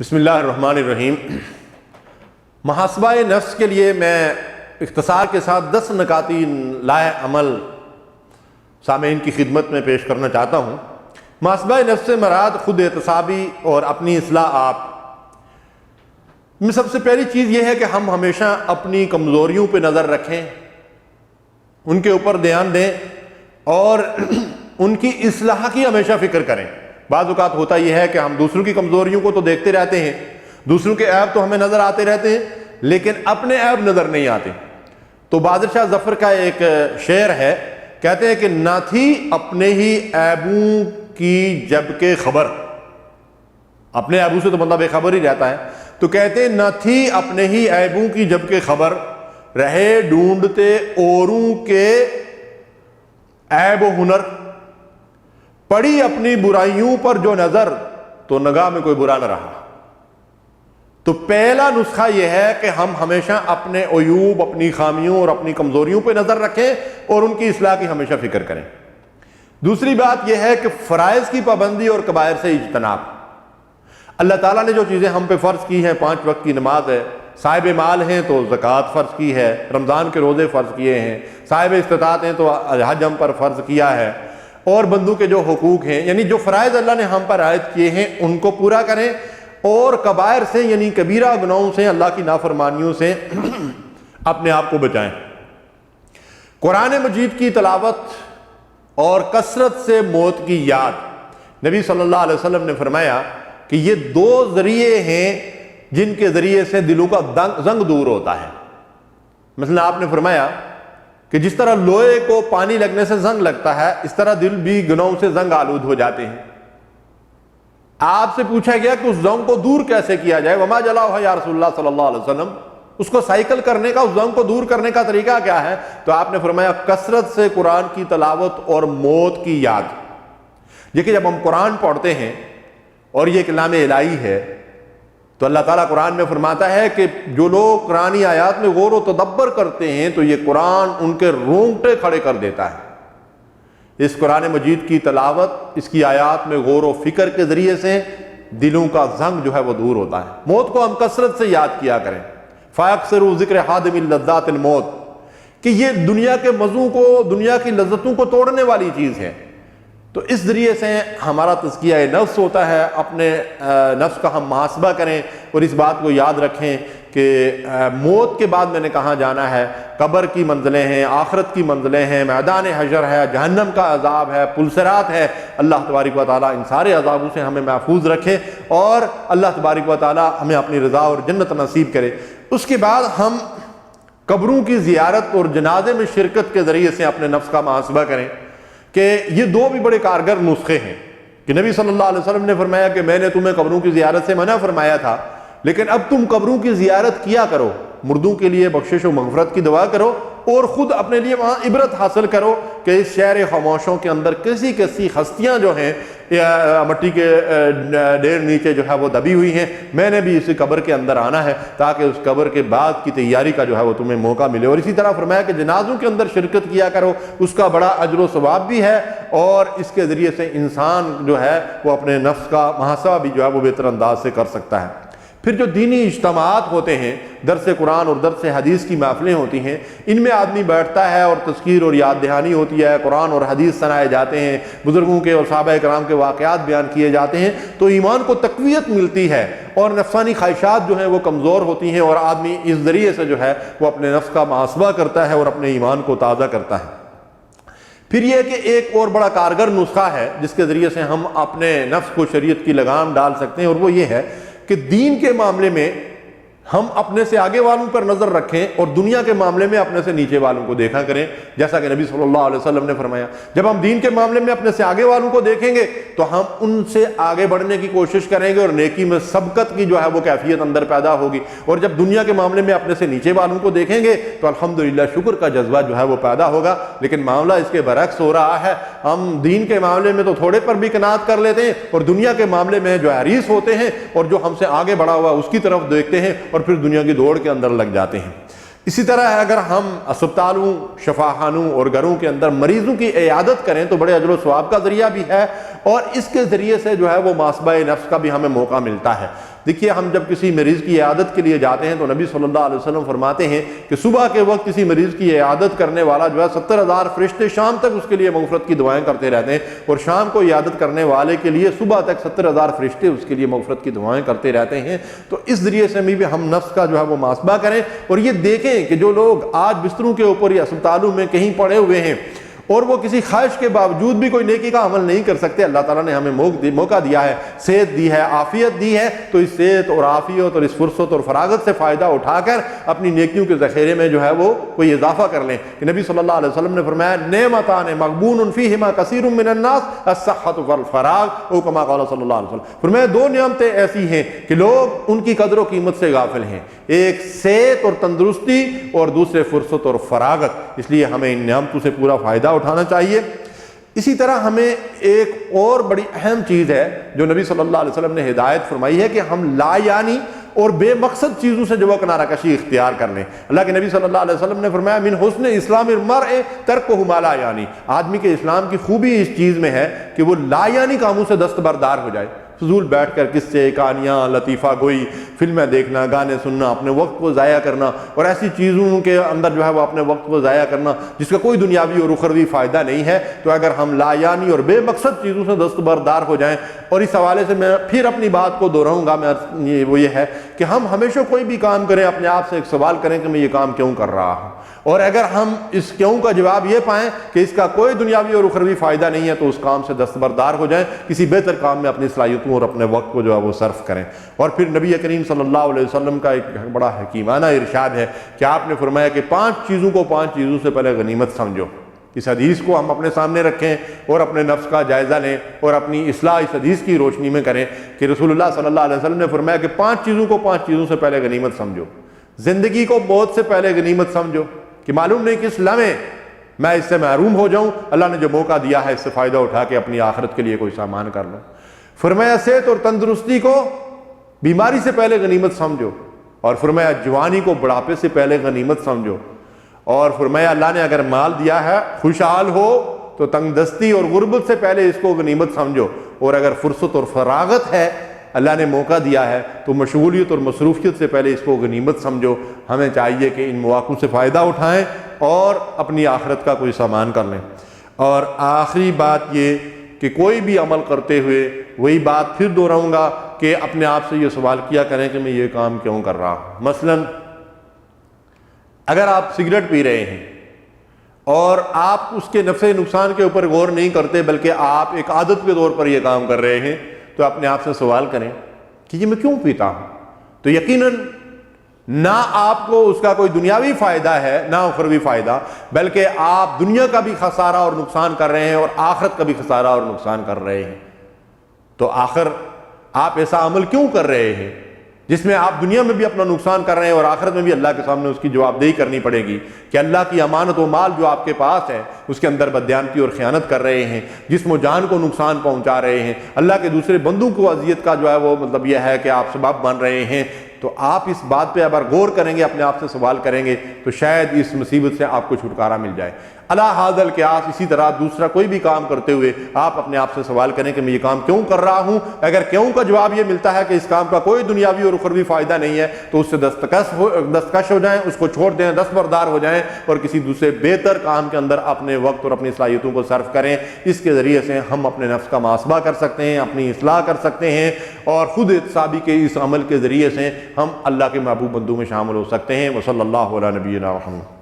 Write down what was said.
بسم اللہ الرحمن الرحیم۔ محاسبہ نفس کے لیے میں اختصار کے ساتھ 10 نکاتی لائے عمل سامعین کی خدمت میں پیش کرنا چاہتا ہوں۔ محاسبہ نفس سے مراد خود احتسابی اور اپنی اصلاح آپ میں سب سے پہلی چیز یہ ہے کہ ہم ہمیشہ اپنی کمزوریوں پہ نظر رکھیں، ان کے اوپر دھیان دیں اور ان کی اصلاح کی ہمیشہ فکر کریں۔ بعض اوقات ہوتا یہ ہے کہ ہم دوسروں کی کمزوریوں کو تو دیکھتے رہتے ہیں، دوسروں کے عیب تو ہمیں نظر آتے رہتے ہیں، لیکن اپنے عیب نظر نہیں آتے۔ تو بہادر شاہ ظفر کا ایک شعر ہے، کہتے ہیں کہ نہ تھی اپنے ہی عیبوں کی جب کہ خبر، اپنے عیبوں سے تو بندہ بے خبر ہی رہتا ہے، تو کہتے ہیں نہ تھی اپنے ہی عیبوں کی جب کہ خبر، رہے ڈھونڈتے اوروں کے عیب و ہنر، پڑی اپنی برائیوں پر جو نظر تو نگاہ میں کوئی برا نہ رہا۔ تو پہلا نسخہ یہ ہے کہ ہم ہمیشہ اپنے عیوب، اپنی خامیوں اور اپنی کمزوریوں پہ نظر رکھیں اور ان کی اصلاح کی ہمیشہ فکر کریں۔ دوسری بات یہ ہے کہ فرائض کی پابندی اور کبائر سے اجتناب۔ اللہ تعالیٰ نے جو چیزیں ہم پہ فرض کی ہیں، 5 وقت کی نماز ہے، صاحب مال ہیں تو زکوٰۃ فرض کی ہے، رمضان کے روزے فرض کیے ہیں، صاحب استطاعت ہیں تو حج ہم پر فرض کیا ہے، اور بندوں کے جو حقوق ہیں، یعنی جو فرائض اللہ نے ہم پر عائد کیے ہیں ان کو پورا کریں، اور کبائر سے یعنی کبیرہ گناہوں سے، اللہ کی نافرمانیوں سے اپنے آپ کو بچائیں۔ قرآن مجید کی تلاوت اور کثرت سے موت کی یاد۔ نبی صلی اللہ علیہ وسلم نے فرمایا کہ یہ 2 ذریعے ہیں جن کے ذریعے سے دلوں کا زنگ دور ہوتا ہے۔ مثلا آپ نے فرمایا کہ جس طرح لوہے کو پانی لگنے سے زنگ لگتا ہے، اس طرح دل بھی گناہوں سے زنگ آلود ہو جاتے ہیں۔ آپ سے پوچھا گیا کہ اس زنگ کو دور کیسے کیا جائے؟ وما جلاؤ یا رسول اللہ صلی اللہ علیہ وسلم، اس کو سائیکل کرنے کا، اس زنگ کو دور کرنے کا طریقہ کیا ہے؟ تو آپ نے فرمایا کثرت سے قرآن کی تلاوت اور موت کی یاد۔ دیکھیے جب ہم قرآن پڑھتے ہیں اور یہ کلام الہی ہے تو اللہ تعالیٰ قرآن میں فرماتا ہے کہ جو لوگ قرآنی آیات میں غور و تدبر کرتے ہیں تو یہ قرآن ان کے رونگٹے کھڑے کر دیتا ہے۔ اس قرآن مجید کی تلاوت، اس کی آیات میں غور و فکر کے ذریعے سے دلوں کا زنگ جو ہے وہ دور ہوتا ہے۔ موت کو ہم کثرت سے یاد کیا کریں۔ فَأَكْثِرُوا ذِكْرَ حَادِمِ اللَّذَّاتِ الْمَوْتِ، کہ یہ دنیا کے مزوں کو، دنیا کی لذتوں کو توڑنے والی چیز ہے۔ تو اس ذریعے سے ہمارا تزکیہ نفس ہوتا ہے، اپنے نفس کا ہم محاسبہ کریں اور اس بات کو یاد رکھیں کہ موت کے بعد میں نے کہاں جانا ہے۔ قبر کی منزلیں ہیں، آخرت کی منزلیں ہیں، میدان حشر ہے، جہنم کا عذاب ہے، پلسرات ہے۔ اللہ تبارک و تعالیٰ ان سارے عذابوں سے ہمیں محفوظ رکھے اور اللہ تبارک و تعالیٰ ہمیں اپنی رضا اور جنت نصیب کرے۔ اس کے بعد ہم قبروں کی زیارت اور جنازے میں شرکت کے ذریعے سے اپنے نفس کا محاسبہ کریں کہ یہ 2 بھی بڑے کارگر نسخے ہیں کہ نبی صلی اللہ علیہ وسلم نے فرمایا کہ میں نے تمہیں قبروں کی زیارت سے منع فرمایا تھا، لیکن اب تم قبروں کی زیارت کیا کرو، مردوں کے لیے بخشش و مغفرت کی دعا کرو اور خود اپنے لیے وہاں عبرت حاصل کرو کہ اس شہر خاموشوں کے اندر کیسی کیسی ہستیاں جو ہیں مٹی کے ڈھیر نیچے جو ہے وہ دبی ہوئی ہیں۔ میں نے بھی اسی قبر کے اندر آنا ہے تاکہ اس قبر کے بعد کی تیاری کا جو ہے وہ تمہیں موقع ملے۔ اور اسی طرح فرمایا کہ جنازوں کے اندر شرکت کیا کرو، اس کا بڑا اجر و ثواب بھی ہے اور اس کے ذریعے سے انسان جو ہے وہ اپنے نفس کا محاسبہ بھی جو ہے وہ بہتر انداز سے کر سکتا ہے۔ پھر جو دینی اجتماعات ہوتے ہیں، درس قرآن اور درس حدیث کی محفلیں ہوتی ہیں، ان میں آدمی بیٹھتا ہے اور تذکیر اور یاد دہانی ہوتی ہے، قرآن اور حدیث سنائے جاتے ہیں، بزرگوں کے اور صحابہ کرام کے واقعات بیان کیے جاتے ہیں، تو ایمان کو تقویت ملتی ہے اور نفسانی خواہشات جو ہیں وہ کمزور ہوتی ہیں اور آدمی اس ذریعے سے جو ہے وہ اپنے نفس کا محاسبہ کرتا ہے اور اپنے ایمان کو تازہ کرتا ہے۔ پھر یہ کہ ایک اور بڑا کارگر نسخہ ہے جس کے ذریعے سے ہم اپنے نفس کو شریعت کی لگام ڈال سکتے ہیں، اور وہ یہ ہے کہ دین کے معاملے میں ہم اپنے سے آگے والوں پر نظر رکھیں اور دنیا کے معاملے میں اپنے سے نیچے والوں کو دیکھا کریں، جیسا کہ نبی صلی اللہ علیہ وسلم نے فرمایا جب ہم دین کے معاملے میں اپنے سے آگے والوں کو دیکھیں گے تو ہم ان سے آگے بڑھنے کی کوشش کریں گے اور نیکی میں سبقت کی جو ہے وہ کیفیت اندر پیدا ہوگی، اور جب دنیا کے معاملے میں اپنے سے نیچے والوں کو دیکھیں گے تو الحمدللہ شکر کا جذبہ جو ہے وہ پیدا ہوگا۔ لیکن معاملہ اس کے برعکس ہو رہا ہے، ہم دین کے معاملے میں تو تھوڑے پر بھی قناعت کر لیتے ہیں اور دنیا کے معاملے میں جو حریص ہوتے ہیں اور جو ہم سے آگے بڑھا ہوا اس کی طرف دیکھتے ہیں اور پھر دنیا کی دوڑ کے اندر لگ جاتے ہیں۔ اسی طرح اگر ہم اسپتالوں، شفاخانوں اور گھروں کے اندر مریضوں کی عیادت کریں تو بڑے اجر و ثواب کا ذریعہ بھی ہے، اور اس کے ذریعے سے جو ہے وہ محاسبہ نفس کا بھی ہمیں موقع ملتا ہے۔ دیکھیے ہم جب کسی مریض کی عیادت کے لیے جاتے ہیں تو نبی صلی اللہ علیہ وسلم فرماتے ہیں کہ صبح کے وقت کسی مریض کی عیادت کرنے والا جو ہے 70,000 فرشتے شام تک اس کے لیے مغفرت کی دعائیں کرتے رہتے ہیں، اور شام کو عیادت کرنے والے کے لیے صبح تک 70,000 فرشتے اس کے لیے مغفرت کی دعائیں کرتے رہتے ہیں۔ تو اس ذریعے سے بھی ہم نفس کا جو ہے وہ محاسبہ کریں، اور یہ دیکھیں کہ جو لوگ آج بستروں کے اوپر یا اسپتالوں میں کہیں پڑے ہوئے ہیں اور وہ کسی خواہش کے باوجود بھی کوئی نیکی کا عمل نہیں کر سکتے، اللہ تعالیٰ نے ہمیں موقع دیا ہے، صحت دی ہے، عافیت دی ہے، تو اس صحت اور عافیت اور اس فرصت اور فراغت سے فائدہ اٹھا کر اپنی نیکیوں کے ذخیرے میں جو ہے وہ کوئی اضافہ کر لیں۔ کہ نبی صلی اللہ علیہ وسلم نے فرمایا نعمتان مغبون فیہما کثیر من الناس الصحۃ والفراغ، او کما قال صلی اللہ علیہ وسلم۔ فرمایا دو نعمتیں ایسی ہیں کہ لوگ ان کی قدر و قیمت سے غافل ہیں، ایک صحت اور تندرستی اور دوسرے فرصت اور فراغت، اس لیے ہمیں ان نعمتوں سے پورا فائدہ اٹھانا چاہیے۔ اسی طرح ہمیں ایک اور بڑی اہم چیز ہے جو نبی صلی اللہ علیہ وسلم نے ہدایت فرمائی ہے کہ ہم لا یعنی اور بے مقصد چیزوں سے جو وہ کنارہ کشی اختیار کر لیں۔ اللہ کے نبی صلی اللہ علیہ وسلم نے فرمایا من حسن اسلام المرء ترکہ ما لا یعنی، آدمی کے اسلام کی خوبی اس چیز میں ہے کہ وہ لا یعنی کاموں سے دستبردار ہو جائے، فضول بیٹھ کر قصے، کہانیاں، لطیفہ گوئی، فلمیں دیکھنا، گانے سننا، اپنے وقت کو ضائع کرنا، اور ایسی چیزوں کے اندر جو ہے وہ اپنے وقت کو ضائع کرنا جس کا کوئی دنیاوی اور اخروی فائدہ نہیں ہے۔ تو اگر ہم لا یعنی اور بے مقصد چیزوں سے دستبردار ہو جائیں، اور اس حوالے سے میں پھر اپنی بات کو دہراؤں گا، وہ یہ ہے کہ ہم ہمیشہ کوئی بھی کام کریں اپنے آپ سے ایک سوال کریں کہ میں یہ کام کیوں کر رہا ہوں، اور اگر ہم اس کیوں کا جواب یہ پائیں کہ اس کا کوئی دنیاوی اور اخروی فائدہ نہیں ہے تو اس کام سے دستبردار ہو جائیں، کسی بہتر کام میں اپنی صلاحیتوں اور اپنے وقت کو جو ہے وہ صرف کریں۔ اور پھر نبی کریم صلی اللہ علیہ وسلم کا ایک بڑا حکیمانہ ارشاد ہے کہ آپ نے فرمایا کہ 5 چیزوں سے پہلے غنیمت سمجھو۔ اس حدیث کو ہم اپنے سامنے رکھیں اور اپنے نفس کا جائزہ لیں اور اپنی اصلاح اس حدیث کی روشنی میں کریں کہ رسول اللہ صلی اللہ علیہ وسلم نے فرمایا کہ 5 چیزوں سے پہلے غنیمت سمجھو۔ زندگی کو موت سے پہلے غنیمت سمجھو کہ معلوم نہیں کس لمحے میں اس سے محروم ہو جاؤں، اللہ نے جو موقع دیا ہے اس سے فائدہ اٹھا کے اپنی آخرت کے لیے کوئی سامان کر لوں۔ فرمایا صحت اور تندرستی کو بیماری سے پہلے غنیمت سمجھو، اور فرمایا جوانی کو بڑھاپے سے پہلے غنیمت سمجھو، اور فرمایا اللہ نے اگر مال دیا ہے خوشحال ہو تو تنگ دستی اور غربت سے پہلے اس کو غنیمت سمجھو، اور اگر فرصت اور فراغت ہے اللہ نے موقع دیا ہے تو مشغولیت اور مصروفیت سے پہلے اس کو غنیمت سمجھو۔ ہمیں چاہیے کہ ان مواقع سے فائدہ اٹھائیں اور اپنی آخرت کا کوئی سامان کر لیں۔ اور آخری بات یہ کہ کوئی بھی عمل کرتے ہوئے وہی بات پھر دہراؤں گا کہ اپنے آپ سے یہ سوال کیا کریں کہ میں یہ کام کیوں کر رہا ہوں۔ مثلا اگر آپ سگریٹ پی رہے ہیں اور آپ اس کے نفع نقصان کے اوپر غور نہیں کرتے بلکہ آپ ایک عادت کے طور پر یہ کام کر رہے ہیں، تو اپنے آپ سے سوال کریں کہ یہ میں کیوں پیتا ہوں۔ تو یقیناً نہ آپ کو اس کا کوئی دنیاوی فائدہ ہے نہ اخروی فائدہ، بلکہ آپ دنیا کا بھی خسارہ اور نقصان کر رہے ہیں اور آخرت کا بھی خسارہ اور نقصان کر رہے ہیں۔ تو آخر آپ ایسا عمل کیوں کر رہے ہیں جس میں آپ دنیا میں بھی اپنا نقصان کر رہے ہیں اور آخرت میں بھی اللہ کے سامنے اس کی جواب دہی کرنی پڑے گی کہ اللہ کی امانت و مال جو آپ کے پاس ہے اس کے اندر بددیانتی اور خیانت کر رہے ہیں، جسم و جان کو نقصان پہنچا رہے ہیں، اللہ کے دوسرے بندوں کو اذیت کا جو ہے وہ مطلب یہ ہے کہ آپ سبب بن رہے ہیں۔ تو آپ اس بات پہ اگر غور کریں گے، اپنے آپ سے سوال کریں گے تو شاید اس مصیبت سے آپ کو چھٹکارا مل جائے۔ اللہ حاضر القیاس اسی طرح دوسرا کوئی بھی کام کرتے ہوئے آپ اپنے آپ سے سوال کریں کہ میں یہ کام کیوں کر رہا ہوں۔ اگر کیوں کا جواب یہ ملتا ہے کہ اس کام کا کوئی دنیاوی اور اخروی فائدہ نہیں ہے تو اس سے دستکش ہو جائیں، اس کو چھوڑ دیں، دستبردار ہو جائیں اور کسی دوسرے بہتر کام کے اندر اپنے وقت اور اپنی صلاحیتوں کو صرف کریں۔ اس کے ذریعے سے ہم اپنے نفس کا محاسبہ کر سکتے ہیں، اپنی اصلاح کر سکتے ہیں، اور خود احتسابی کے اس عمل کے ذریعے سے ہم اللہ کے محبوب بندوں میں شامل ہو سکتے ہیں۔ وصلی اللہ علی نبینا محمد۔